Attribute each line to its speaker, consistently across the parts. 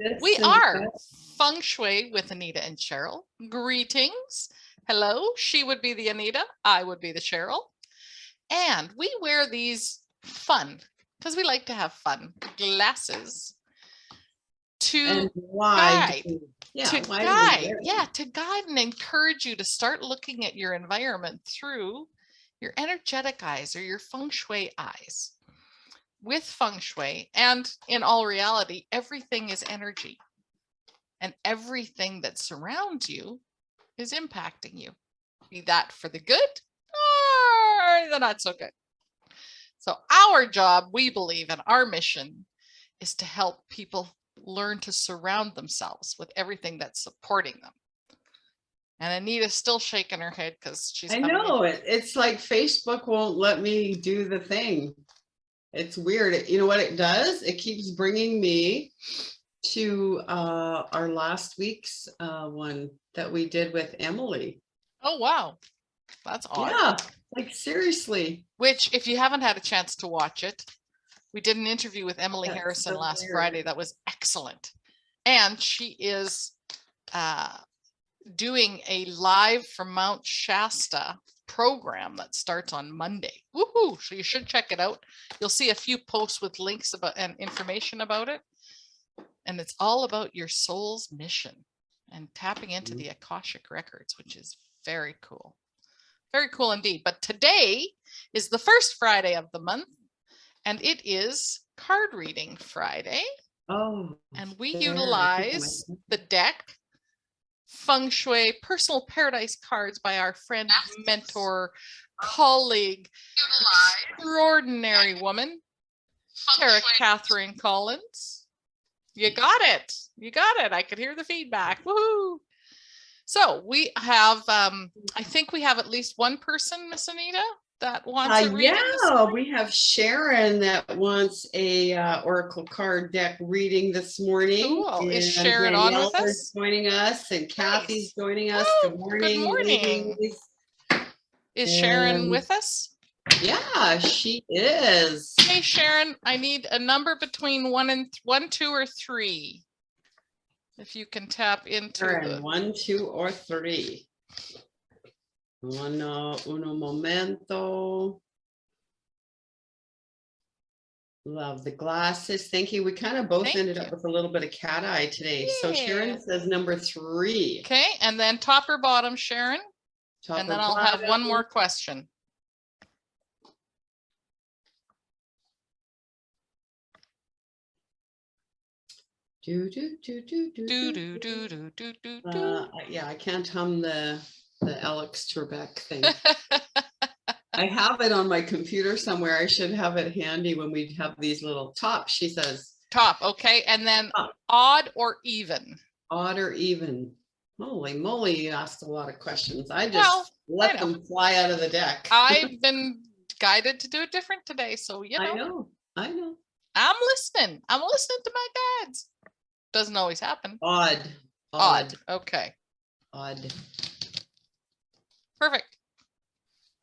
Speaker 1: We
Speaker 2: Anita.
Speaker 1: are Feng Shui with Anita and Cheryl. Greetings. Hello. She would be the Anita. I would be the Cheryl. And we wear these fun, because we like to have fun, glasses to
Speaker 2: And why?
Speaker 1: guide.
Speaker 2: Why do we wear them?
Speaker 1: Yeah, to guide and encourage you to start looking at your environment through your energetic eyes or your Feng Shui eyes. With Feng Shui, and in all reality, everything is energy. And everything that surrounds you is impacting you, be that for the good or the not so good. So our job, we believe, and our mission is to help people learn to surround themselves with everything that's supporting them. And Anita's still shaking her head because she's
Speaker 2: I know it's like Facebook won't let me do the thing. It's weird. You know what it does? It keeps bringing me to our last week's one that we did with Emily.
Speaker 1: Oh, wow. That's odd.
Speaker 2: Yeah, like seriously.
Speaker 1: Which, if you haven't had a chance to watch it, we did an interview with Emily
Speaker 2: That's
Speaker 1: Harrison
Speaker 2: so
Speaker 1: last
Speaker 2: weird.
Speaker 1: Friday. That was excellent. And she is doing a live from Mount Shasta program that starts on Monday. Woohoo! So you should check it out. You'll see a few posts with links about and information about it. And it's all about your soul's mission and tapping into the Akashic records, which is very cool. Very cool indeed. But today is the first Friday of the month, and it is card reading Friday.
Speaker 2: Oh,
Speaker 1: and we utilize the deck Feng Shui Personal Paradise cards by our friend, mentor, colleague, extraordinary woman, Tara Catherine Collins. You got it. You got it. I could hear the feedback. Woohoo! So we have, I think we have at least one person, Miss Anita, that wants a reading.
Speaker 2: Yeah, we have Sharon that wants a Oracle card deck reading this morning.
Speaker 1: Cool. Is Sharon on with us?
Speaker 2: Joining us, and Kathy's joining us.
Speaker 1: Woo!
Speaker 2: Good morning.
Speaker 1: Good morning.
Speaker 2: Ladies.
Speaker 1: Is Sharon with us?
Speaker 2: Yeah, she is.
Speaker 1: Hey, Sharon, I need a number between 1, 2, or 3. If you can tap into
Speaker 2: Sharon, 1, 2, or 3. Uno momento. Love the glasses. Thank you. We kind of both ended up with a little bit of cat eye today. Yeah. So Sharon says number 3.
Speaker 1: Okay, and then top or bottom, Sharon? And then I'll have one more question.
Speaker 2: Yeah, I can't hum the Alex Trebek thing. I have it on my computer somewhere. I should have it handy when we have these little tops. She says
Speaker 1: top. Okay, and then odd or even?
Speaker 2: Odd or even. Holy moly, you asked a lot of questions. I just let them fly out of the deck.
Speaker 1: I've been guided to do it different today, so you know.
Speaker 2: I know.
Speaker 1: I'm listening. I'm listening to my guides. Doesn't always happen.
Speaker 2: Odd.
Speaker 1: Okay.
Speaker 2: Odd.
Speaker 1: Perfect.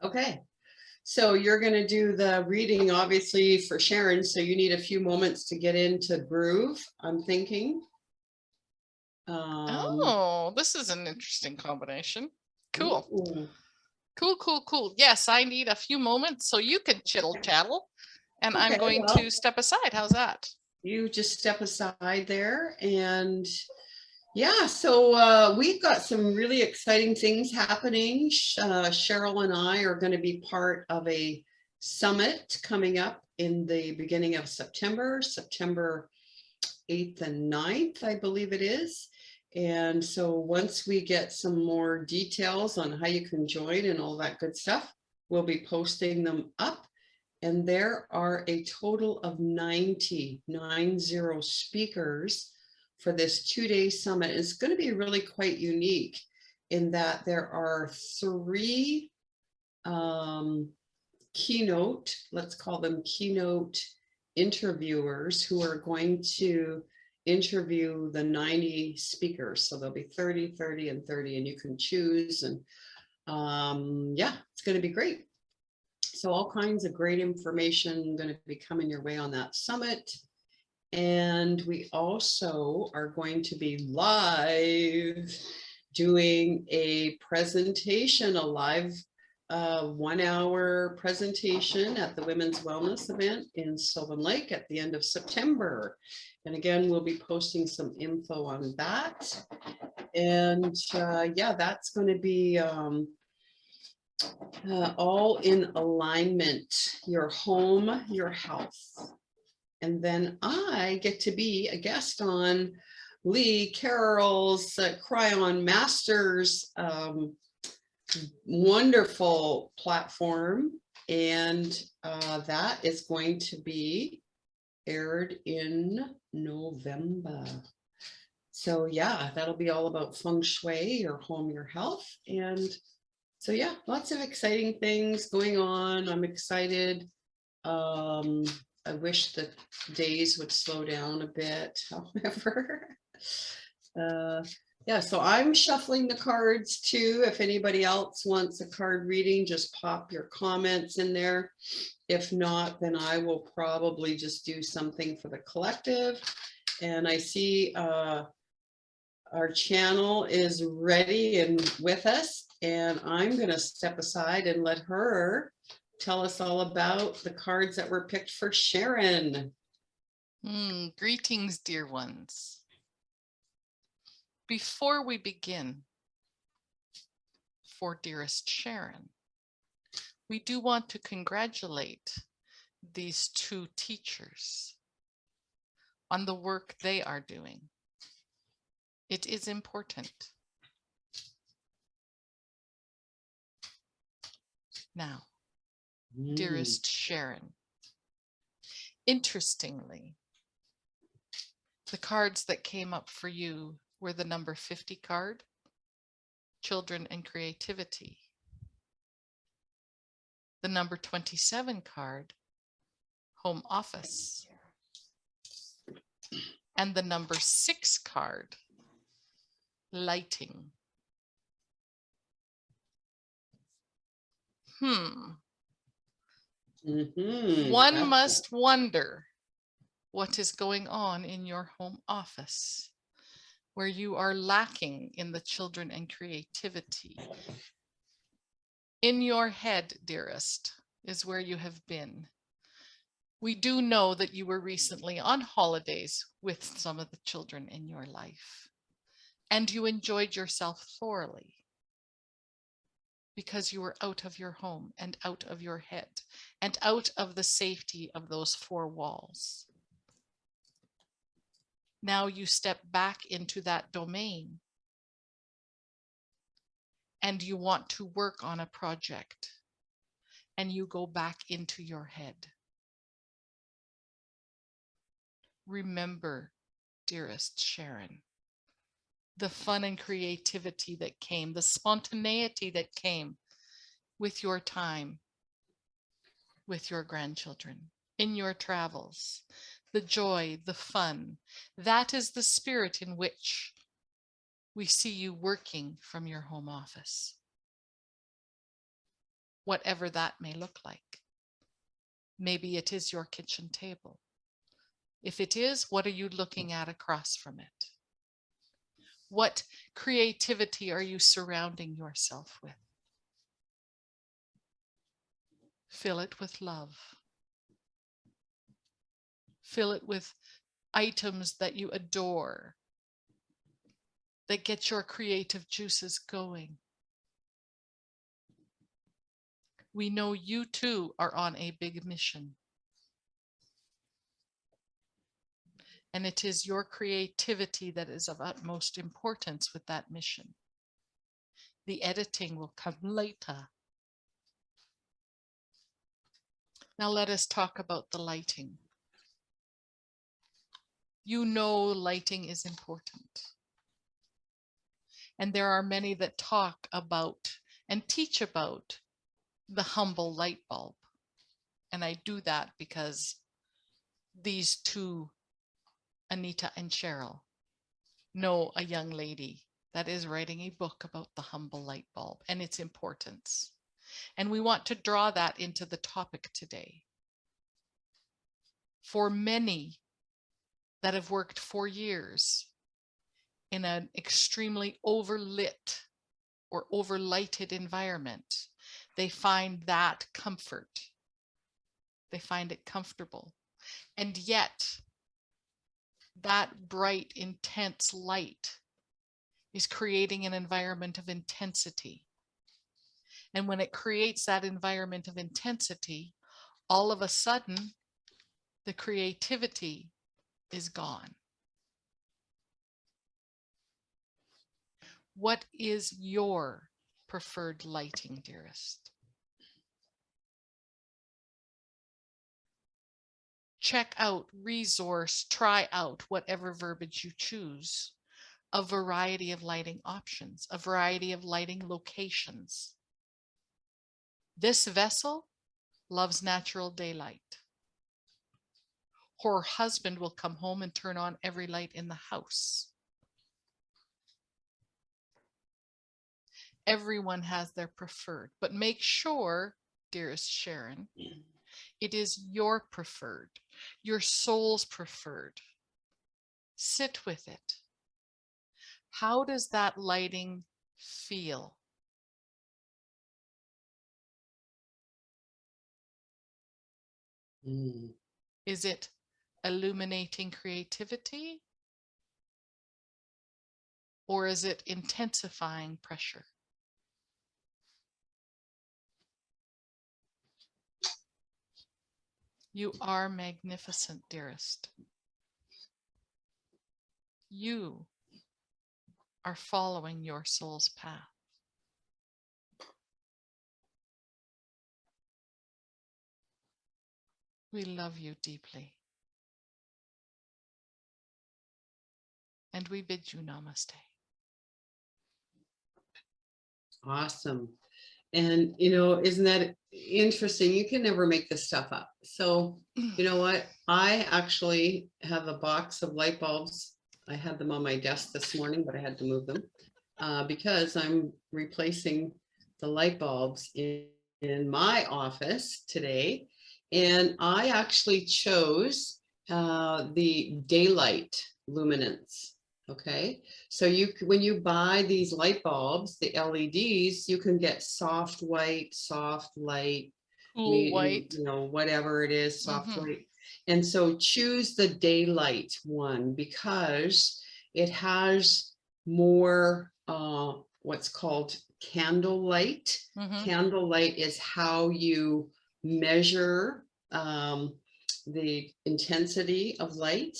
Speaker 2: Okay. So you're going to do the reading, obviously, for Sharon. So you need a few moments to get into groove, I'm thinking.
Speaker 1: Oh, this is an interesting combination. Cool. Ooh. Cool. Yes, I need a few moments so you can chittle chattle. And okay, I'm going to step aside. How's that?
Speaker 2: You just step aside there. And yeah, so we've got some really exciting things happening. Cheryl and I are going to be part of a summit coming up in the beginning of September 8th and 9th, I believe it is. And so once we get some more details on how you can join and all that good stuff, we'll be posting them up. And there are a total of 90 speakers for this 2-day summit. It's going to be really quite unique in that there are 3 keynote, let's call them keynote interviewers who are going to interview the 90 speakers. So there'll be 30, 30, and 30, and you can choose. And yeah, it's going to be great. So all kinds of great information going to be coming your way on that summit. And we also are going to be live doing a presentation, a live 1 hour presentation at the Women's Wellness event in Sylvan Lake at the end of September. And again, we'll be posting some info on that. And yeah, that's going to be all in alignment, your home, your health. And then I get to be a guest on Lee Carroll's Cryon Masters wonderful platform. And that is going to be aired in November. So yeah, that'll be all about feng shui, your home, your health. And so yeah, lots of exciting things going on. I'm excited. I wish the days would slow down a bit, however. Yeah, so I'm shuffling the cards too. If anybody else wants a card reading, just pop your comments in there. If not, then I will probably just do something for the collective. And I see our channel is ready and with us, and I'm going to step aside and let her tell us all about the cards that were picked for Sharon.
Speaker 1: Greetings, dear ones. Before we begin, for dearest Sharon, we do want to congratulate these 2 teachers on the work they are doing. It is important. Now, dearest Sharon, interestingly, the cards that came up for you were the number 50 card, Children and Creativity. The number 27 card, Home Office. And the number 6 card, Lighting. One must wonder what is going on in your home office, where you are lacking in the children and creativity. In your head, dearest, is where you have been. We do know that you were recently on holidays with some of the children in your life, and you enjoyed yourself thoroughly because you were out of your home and out of your head and out of the safety of those 4 walls. Now you step back into that domain and you want to work on a project and you go back into your head. Remember, dearest Sharon, the fun and creativity that came, the spontaneity that came with your time with your grandchildren, in your travels, the joy, the fun. That is the spirit in which we see you working from your home office, whatever that may look like. Maybe it is your kitchen table. If it is, what are you looking at across from it? What creativity are you surrounding yourself with? Fill it with love. Fill it with items that you adore, that get your creative juices going. We know you too are on a big mission. And it is your creativity that is of utmost importance with that mission. The editing will come later. Now let us talk about the lighting. You know lighting is important. And there are many that talk about and teach about the humble light bulb. And I do that because these 2, Anita and Cheryl, know a young lady that is writing a book about the humble light bulb and its importance. And we want to draw that into the topic today. For many, that have worked for years in an extremely overlit or overlighted environment, they find that comfort. They find it comfortable. And yet, that bright, intense light is creating an environment of intensity. And when it creates that environment of intensity, all of a sudden, the creativity is gone. What is your preferred lighting, dearest? Check out, resource, try out, whatever verbiage you choose, a variety of lighting options, a variety of lighting locations. This vessel loves natural daylight. Her husband will come home and turn on every light in the house. Everyone has their preferred, but make sure, dearest Sharon, it is your preferred, your soul's preferred. Sit with it. How does that lighting feel? Is it illuminating creativity? Or is it intensifying pressure? You are magnificent, dearest. You are following your soul's path. We love you deeply. And we bid you namaste.
Speaker 2: Awesome. And, you know, isn't that interesting? You can never make this stuff up. So, you know what? I actually have a box of light bulbs. I had them on my desk this morning, but I had to move them because I'm replacing the light bulbs in my office today. And I actually chose the daylight luminance. Okay, so when you buy these light bulbs, the LEDs, you can get soft white, soft light,
Speaker 1: Cool white,
Speaker 2: you know, whatever it is, soft white. And so choose the daylight one because it has more what's called candlelight. Candlelight is how you measure the intensity of light.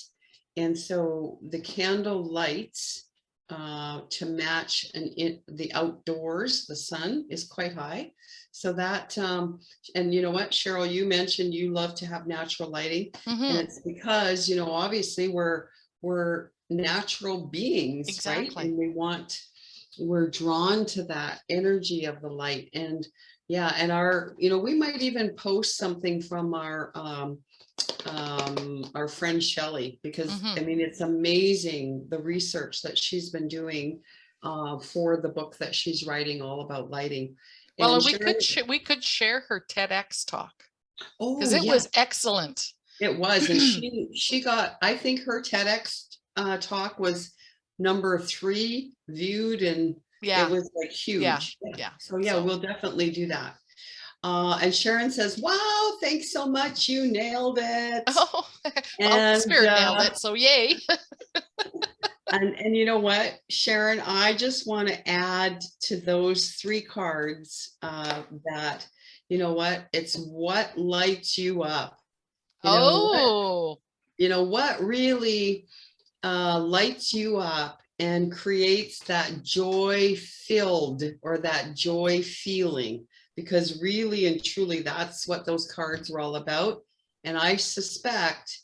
Speaker 2: And so the candle lights to match the outdoors, the sun is quite high. So that, and you know what, Cheryl, you mentioned you love to have natural lighting. And it's because, you know, obviously we're natural beings,
Speaker 1: exactly.
Speaker 2: Right? And we're drawn to that energy of the light. And yeah, and you know, we might even post something from our friend Shelley, because I mean, it's amazing the research that she's been doing for the book that she's writing all about lighting.
Speaker 1: Well, and we could share her TEDx talk because it was excellent.
Speaker 2: It was, and she got, I think her TEDx talk was number 3 viewed, and it was like huge.
Speaker 1: Yeah.
Speaker 2: So yeah, we'll definitely do that. And Sharon says, wow, thanks so much. You nailed it.
Speaker 1: Oh, well, Spirit nailed it. So yay.
Speaker 2: And you know what, Sharon, I just want to add to those 3 cards that, you know what, it's what lights you up. You know what really lights you up and creates that joy filled or that joy feeling, because really and truly that's what those cards are all about. And I suspect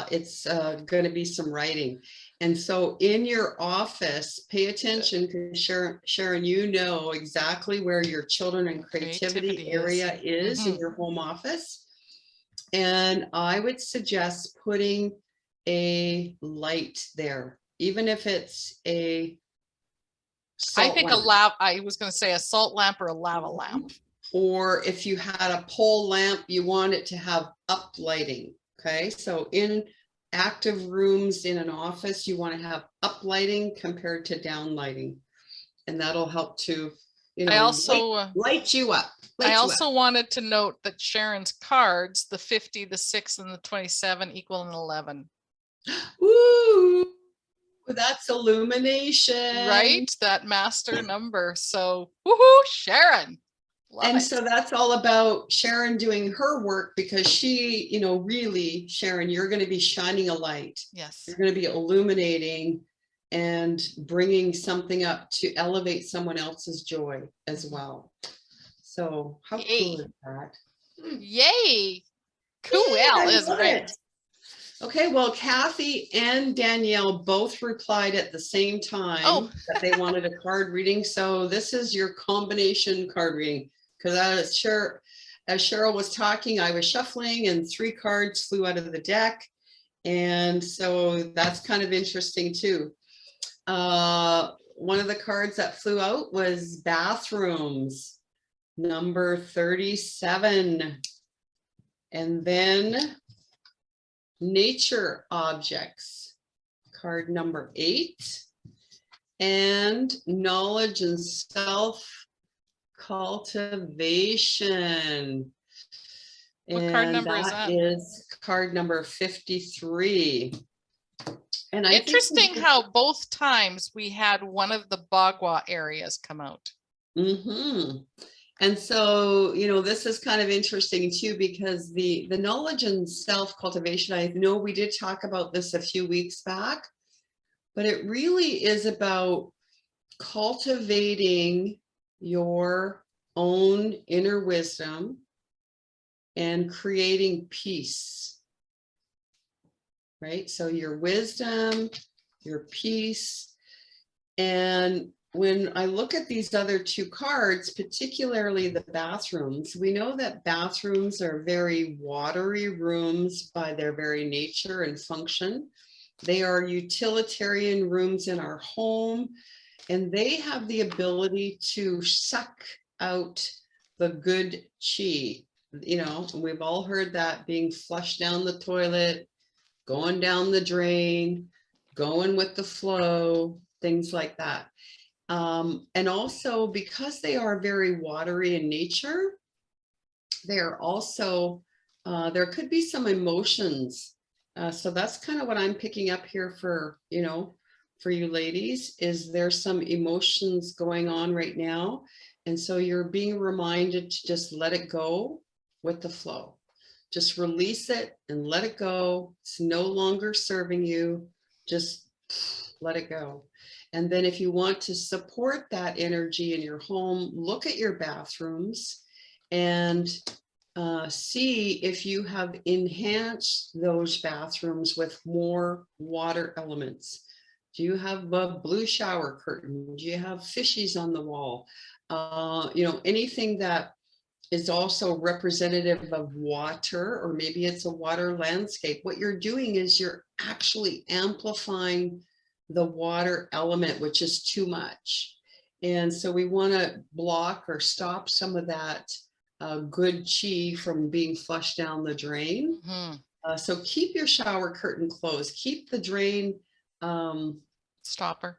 Speaker 2: it's going to be some writing. And so in your office, pay attention, because Sharon, you know exactly where your children and creativity area is in your home office. And I would suggest putting a light there, even if it's a salt lamp.
Speaker 1: I was going to say a salt lamp or a lava lamp.
Speaker 2: Or if you had a pole lamp, you want it to have up lighting. Okay, so in active rooms in an office, you want to have up lighting compared to down lighting. And that'll help to, you
Speaker 1: I
Speaker 2: know,
Speaker 1: also
Speaker 2: light you up.
Speaker 1: I also wanted to note that Sharon's cards, the 50, the 6, and the 27 equal an 11.
Speaker 2: Ooh, that's illumination.
Speaker 1: Right? That master number. So, woohoo, Sharon. Love
Speaker 2: And
Speaker 1: it.
Speaker 2: so that's all about Sharon doing her work, because she, you know, really, Sharon, you're going to be shining a light.
Speaker 1: Yes.
Speaker 2: You're going to be illuminating and bringing something up to elevate someone else's joy as well. So how cool is that?
Speaker 1: Yay. Cool.
Speaker 2: Yay, I
Speaker 1: Is
Speaker 2: love
Speaker 1: right.
Speaker 2: it. Okay, well, Kathy and Danielle both replied at the same time that they wanted a card reading. So this is your combination card reading. Because as Cheryl was talking, I was shuffling and 3 cards flew out of the deck. And so that's kind of interesting too. One of the cards that flew out was bathrooms, number 37. And then nature objects, card number 8, and knowledge and self cultivation.
Speaker 1: What card number is that?
Speaker 2: Is card number 53. And I
Speaker 1: interesting how both times we had one of the Bagua areas come out.
Speaker 2: And so, you know, this is kind of interesting too, because the knowledge and self-cultivation, I know we did talk about this a few weeks back, but it really is about cultivating your own inner wisdom and creating peace, right? So your wisdom, your peace. And when I look at these other 2 cards, particularly the bathrooms, we know that bathrooms are very watery rooms by their very nature and function. They are utilitarian rooms in our home, and they have the ability to suck out the good chi. You know, we've all heard that, being flushed down the toilet, going down the drain, going with the flow, things like that. And also, because they are very watery in nature, they are also, there could be some emotions. So that's kind of what I'm picking up here for, you know, for you ladies, is there's some emotions going on right now. And so you're being reminded to just let it go with the flow. Just release it and let it go. It's no longer serving you. Just let it go. And then if you want to support that energy in your home, look at your bathrooms and see if you have enhanced those bathrooms with more water elements. Do you have a blue shower curtain? Do you have fishies on the wall? You know, anything that is also representative of water, or maybe it's a water landscape. What you're doing is you're actually amplifying the water element, which is too much. And so we want to block or stop some of that good chi from being flushed down the drain. So keep your shower curtain closed, keep the drain
Speaker 1: stopper,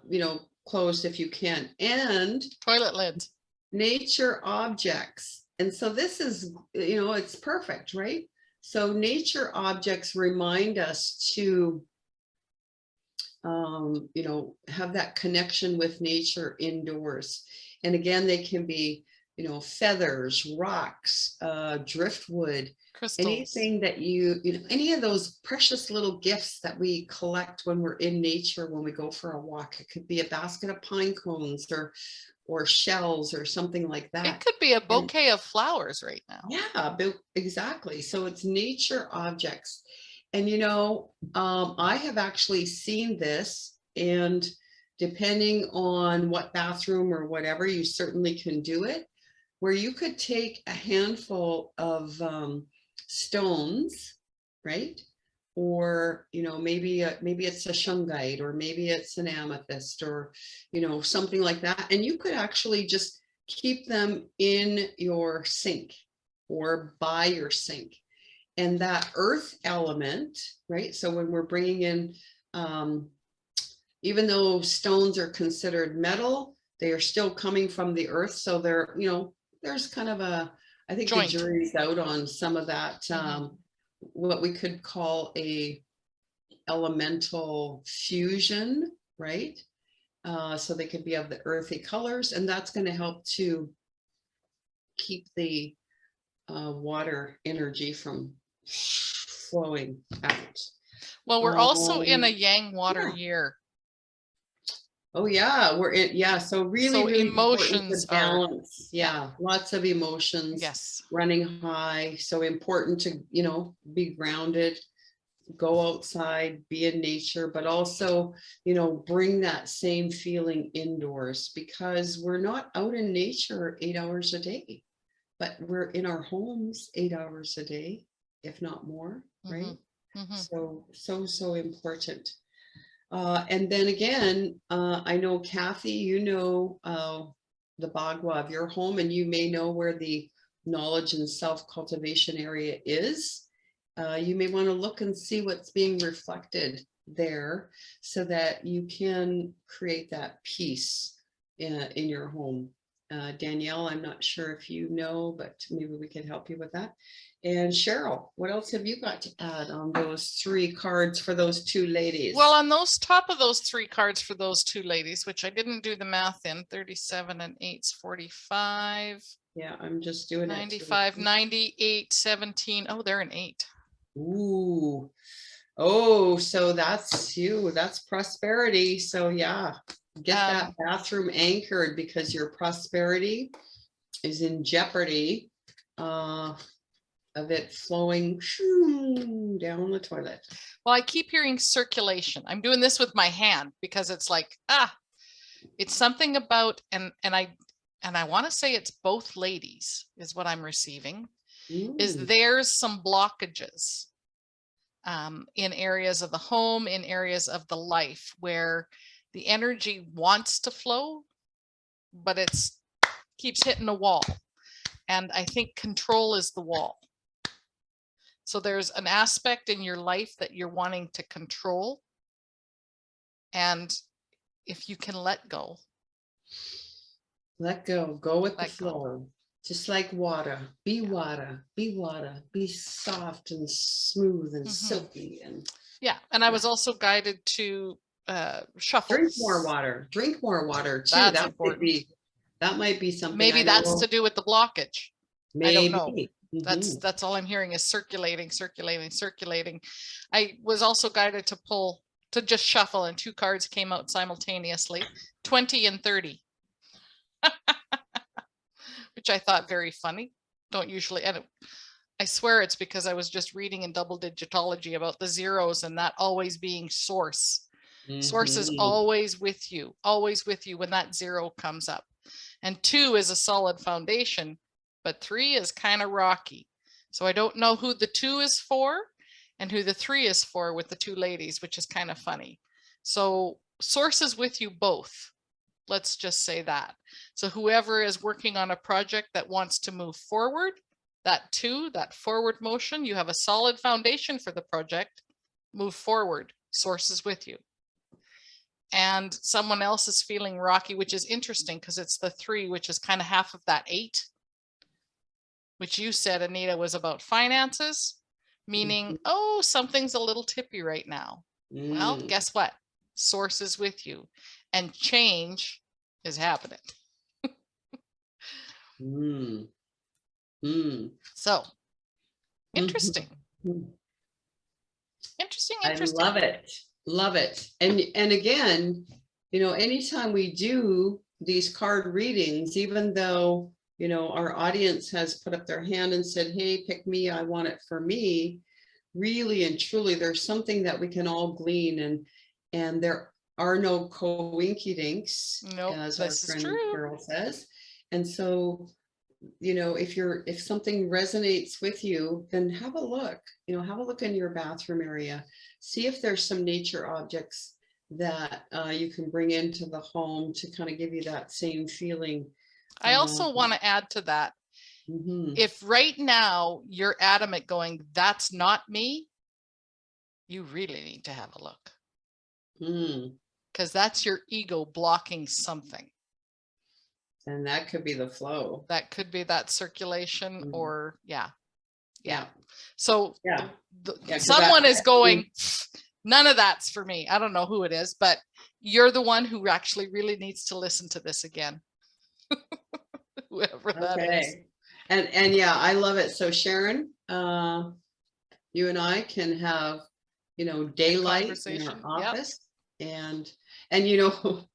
Speaker 2: you know, closed if you can, and
Speaker 1: toilet lids,
Speaker 2: nature objects. And so this is, you know, it's perfect, right? So nature objects remind us to you know, have that connection with nature indoors. And again, they can be, you know, feathers, rocks, driftwood, crystals, anything that you know, any of those precious little gifts that we collect when we're in nature, when we go for a walk. It could be a basket of pine cones or shells or something like that.
Speaker 1: It could be a bouquet of flowers right now.
Speaker 2: Yeah, exactly. So it's nature objects. And, you know, I have actually seen this, and depending on what bathroom or whatever, you certainly can do it, where you could take a handful of stones, right? Or, you know, maybe it's a shungite, or maybe it's an amethyst, or, you know, something like that. And you could actually just keep them in your sink or by your sink. and that earth element, right? So when we're bringing in, even though stones are considered metal, they are still coming from the earth. So they're, there's kind of I think the
Speaker 1: Joint.
Speaker 2: jury's out on some of that, what we could call a elemental fusion, right? So they could be of the earthy colors, and that's going to help to keep the water energy from flowing out.
Speaker 1: Well, we're also in a yang water
Speaker 2: yeah.
Speaker 1: year.
Speaker 2: Oh yeah, so really,
Speaker 1: So
Speaker 2: really
Speaker 1: emotions
Speaker 2: important to balance.
Speaker 1: yeah,
Speaker 2: lots of emotions.
Speaker 1: yes,
Speaker 2: running high. So important to, be grounded, go outside, be in nature, but also, bring that same feeling indoors, because we're not out in nature 8 hours a day, but we're in our homes 8 hours a day, if not more, right? So important. And then again, I know Kathy, the Bagua of your home, and you may know where the knowledge and self-cultivation area is. You may want to look and see what's being reflected there, so that you can create that peace in your home. Danielle, I'm not sure if you know, but maybe we could help you with that. And Cheryl, what else have you got to add on those 3 cards for those 2 ladies?
Speaker 1: Well, on those top of those 3 cards for those 2 ladies, which I didn't do the math in, 37 and 8's 45.
Speaker 2: Yeah, I'm just doing
Speaker 1: 95, 98, 17. Oh, they're an 8.
Speaker 2: Ooh. Oh, so that's you. That's prosperity. So yeah, get that bathroom anchored, because your prosperity is in jeopardy of it flowing down the toilet.
Speaker 1: Well, I keep hearing circulation. I'm doing this with my hand because it's like, it's something about, and I want to say it's both ladies is what I'm receiving, is there's some blockages in areas of the home, in areas of the life where the energy wants to flow, but it's keeps hitting a wall. And I think control is the wall. So there's an aspect in your life that you're wanting to control. And if you can let go.
Speaker 2: Let go, go with the flow. Just like water, be water, be soft and smooth and silky. And
Speaker 1: and I was also guided to shuffle.
Speaker 2: Drink more water too.
Speaker 1: That's
Speaker 2: That
Speaker 1: important.
Speaker 2: might be something.
Speaker 1: Maybe that's to do with the blockage.
Speaker 2: Maybe.
Speaker 1: I don't know. That's all I'm hearing is circulating. I was also guided to just shuffle, and 2 cards came out simultaneously, 20 and 30. Which I thought very funny. Don't usually edit. I swear it's because I was just reading in double digitology about the zeros and that always being source. Source is always with you when that 0 comes up. And 2 is a solid foundation, but 3 is kind of rocky. So I don't know who the 2 is for and who the 3 is for with the 2 ladies, which is kind of funny. So source is with you both. Let's just say that. So whoever is working on a project that wants to move forward, that 2, that forward motion, you have a solid foundation for the project, move forward, source is with you. And someone else is feeling rocky, which is interesting because it's the 3, which is kind of half of that 8, which you said, Anita, was about finances, meaning, oh, something's a little tippy right now. Well, guess what? Source is with you and change is happening. So interesting. Interesting.
Speaker 2: I love it. And again, anytime we do these card readings, even though, our audience has put up their hand and said, hey, pick me, I want it for me, really and truly, there's something that we can all glean, and there are no coinkydinks, as our friend Cheryl says. And so, if something resonates with you, then have a look, have a look in your bathroom area, see if there's some nature objects that you can bring into the home to kind of give you that same feeling.
Speaker 1: I also want to add to that,
Speaker 2: Mhm.
Speaker 1: If right now you're adamant going, that's not me, you really need to have a look,
Speaker 2: Mm.
Speaker 1: because that's your ego blocking something.
Speaker 2: And that could be the flow.
Speaker 1: That could be that circulation
Speaker 2: Mhm.
Speaker 1: or yeah.
Speaker 2: Yeah.
Speaker 1: So
Speaker 2: Yeah. Yeah, 'cause
Speaker 1: someone
Speaker 2: that-
Speaker 1: is going, none of that's for me. I don't know who it is, but you're the one who actually really needs to listen to this again. Whoever that is.
Speaker 2: Okay. And yeah, I love it. So Sharon, you and I can have, daylight in our
Speaker 1: Conversation. Yep.
Speaker 2: office and you know,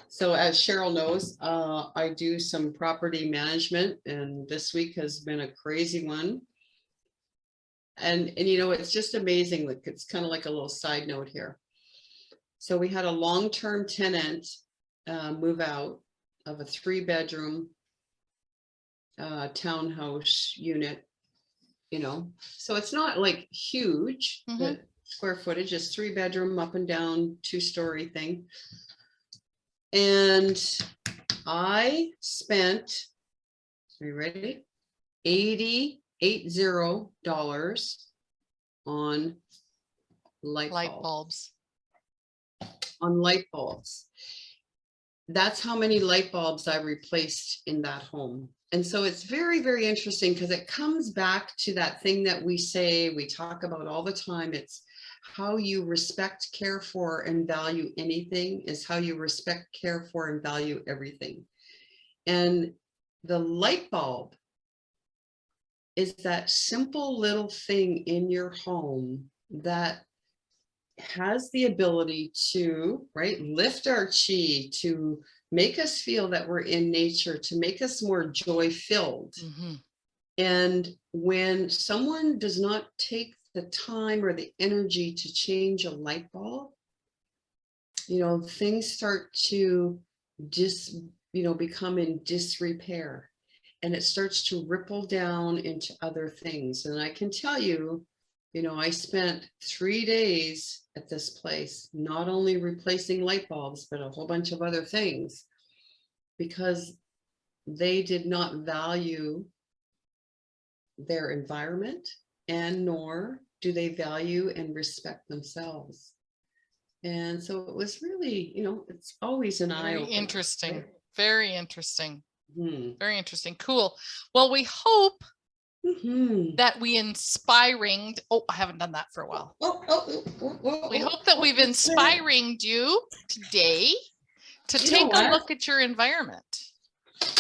Speaker 2: so as Cheryl knows, I do some property management and this week has been a crazy one. And it's just amazing. Like it's kind of like a little side note here. So we had a long-term tenant move out of a 3-bedroom townhouse unit, so it's not like huge.
Speaker 1: Mhm.
Speaker 2: The square footage is 3-bedroom up and down 2-story thing. And I spent, are you ready? $80 on light bulbs. On light bulbs. That's how many light bulbs I replaced in that home. And so it's very, very interesting because it comes back to that thing that we talk about all the time. It's how you respect, care for, and value anything is how you respect, care for, and value everything. And the light bulb is that simple little thing in your home that has the ability to, right, lift our chi, to make us feel that we're in nature, to make us more joy-filled.
Speaker 1: Mm-hmm.
Speaker 2: And when someone does not take the time or the energy to change a light bulb, things start to become in disrepair. And it starts to ripple down into other things. And I can tell you, I spent 3 days at this place, not only replacing light bulbs, but a whole bunch of other things, because they did not value their environment, and nor do they value and respect themselves. And so it was really, it's always an eye
Speaker 1: Very
Speaker 2: opener.
Speaker 1: interesting.
Speaker 2: Right?
Speaker 1: Very interesting.
Speaker 2: Hmm.
Speaker 1: Very interesting. Cool. Well, we hope
Speaker 2: Mhm.
Speaker 1: that we inspiring. Oh, I haven't done that for a while. We hope that we've inspiring you today to take a look at your environment.